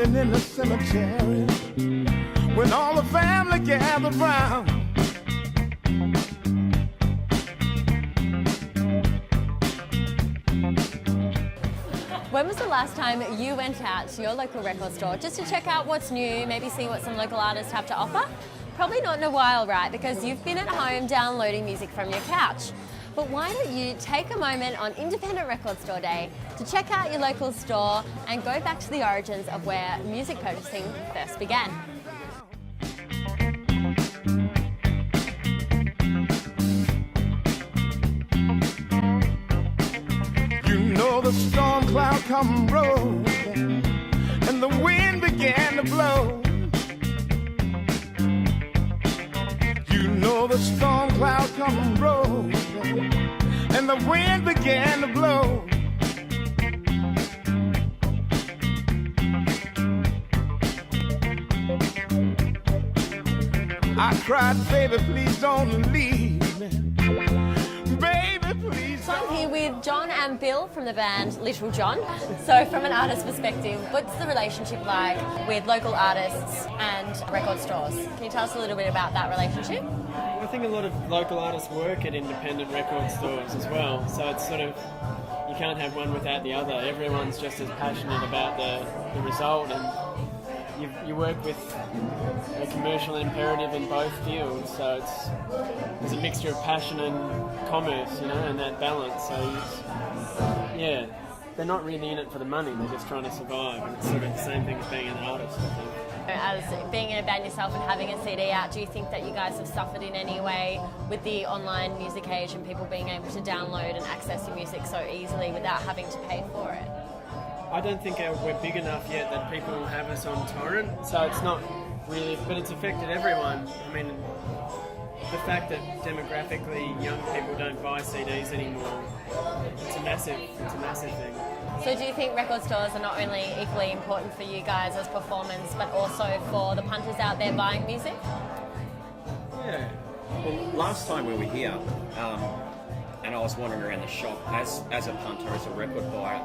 standing in the cemetery when all the family gathered round. When was the last time you went out to your local record store just to check out what's new, maybe see what some local artists have to offer? Probably not in a while, right? Because you've been at home downloading music from your couch. But why don't you take a moment on Independent Record Store Day to check out your local store and go back to the origins of where music purchasing first began. You know the storm cloud come rolling and the wind began to blow. You know the storm cloud come rolling and the wind began to blow. I cried, baby, please don't leave me. Baby, please. So I'm here with John and Bill from the band Little John. So from an artist's perspective, what's the relationship like with local artists and record stores? Can you tell us a little bit about that relationship? I think a lot of local artists work at independent record stores as well, so it's sort of, you can't have one without the other. Everyone's just as passionate about the result, and you work with a commercial imperative in both fields, so there's a mixture of passion and commerce, you know, and that balance. So yeah, they're not really in it for the money, they're just trying to survive, and it's sort of the same thing as being an artist, I think. As being in a band yourself and having a CD out, do you think that you guys have suffered in any way with the online music age and people being able to download and access your music so easily without having to pay for it? I don't think we're big enough yet that people will have us on torrent, so it's not really, but it's affected everyone. I mean, the fact that demographically young people don't buy CDs anymore, it's a massive thing. So do you think record stores are not only equally important for you guys as performers, but also for the punters out there buying music? Yeah. Well, last time we were here, and I was wandering around the shop as a punter, as a record buyer,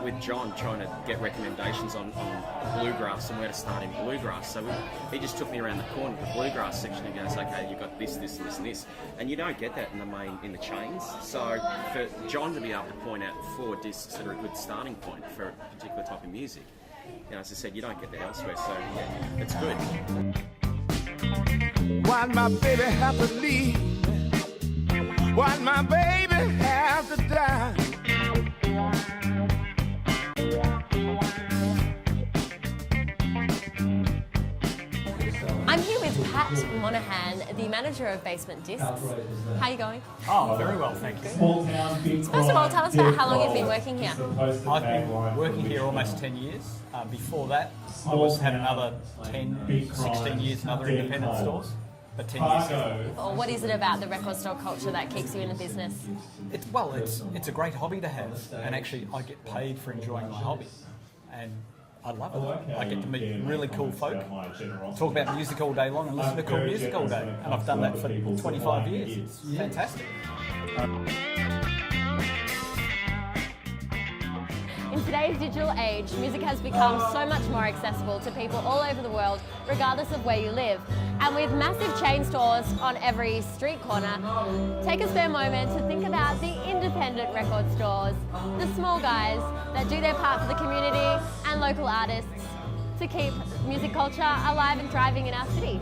with John trying to get recommendations on bluegrass and where to start in bluegrass. So he just took me around the corner of the bluegrass section and goes, okay, you've got this, this, this and this. And you don't get that in the chains. So for John to be able to point out 4 discs that are a good starting point for a particular type of music, you know, as I said, you don't get that elsewhere, so yeah, it's good. Why'd my baby have to leave me? Why'd my baby have to die? I'm here with Pat Monahan, the manager of Basement Discs. How are you going? Oh, very well, thank you. First of all, tell us about how long you've been working here. I've been working here almost 10 years. Before that, I had another 10, 16 years in other independent stores, but 10 years ago. Or what is it about the record store culture that keeps you in the business? It's a great hobby to have, and actually I get paid for enjoying my hobby, and I love it. I get to meet really cool folk, talk about music all day long and listen to cool music all day, and I've done that for 25 years. It's fantastic. In today's digital age, music has become so much more accessible to people all over the world, regardless of where you live. And with massive chain stores on every street corner, take a spare moment to think about the independent record stores, the small guys that do their part for the community and local artists to keep music culture alive and thriving in our city.